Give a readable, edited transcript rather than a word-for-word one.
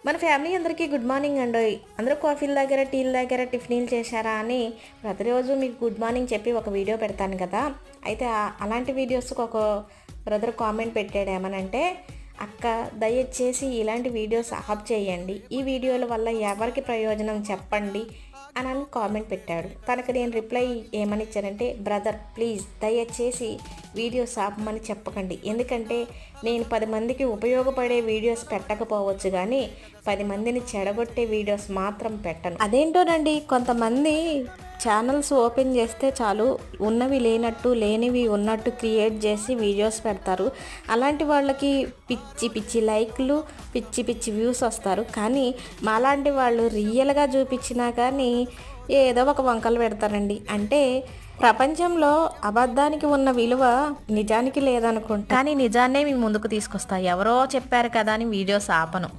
మన ఫ్యామిలీ అందరికీ good morning అండి. అందరూ కాఫీల దగ్గర టీల దగ్గర టిఫిన్లు చేశారా అని ప్రతిరోజు మీకు గుడ్ మార్నింగ్ చెప్పి ఒక వీడియో పెడతాను కదా. అయితే అలాంటి వీడియోస్కి ఒక బ్రదర్ కామెంట్ పెట్టాడు. ఏమనంటే, అక్క దయచేసి ఇలాంటి వీడియోస్ ఆఫ్ చేయండి, ఈ వీడియోల వల్ల ఎవరికి ప్రయోజనం చెప్పండి అని కామెంట్ పెట్టాడు. తనకు నేను రిప్లై ఏమని ఇచ్చానంటే, బ్రదర్ ప్లీజ్ దయచేసి వీడియోస్ ఆపమని చెప్పకండి, ఎందుకంటే నేను 10 మందికి ఉపయోగపడే వీడియోస్ పెట్టకపోవచ్చు కానీ 10 మందిని చెడగొట్టే వీడియోస్ మాత్రం పెట్టను. అదేంటోనండి, కొంతమంది ఛానల్స్ ఓపెన్ చేస్తే చాలు ఉన్నవి లేనట్టు లేనివి ఉన్నట్టు క్రియేట్ చేసి వీడియోస్ పెడతారు. అలాంటి వాళ్ళకి పిచ్చి పిచ్చి లైక్లు, పిచ్చి పిచ్చి వ్యూస్ వస్తారు. కానీ మాలాంటి వాళ్ళు రియల్గా చూపించినా కానీ ఏదో ఒక వంకలు పెడతారండి. అంటే ప్రపంచంలో అబద్ధానికి ఉన్న విలువ నిజానికి లేదనుకుంటా, కానీ నిజాన్నే మీ ముందుకు తీసుకొస్తా. ఎవరో చెప్పారు కదా అని వీడియోస్ ఆపను.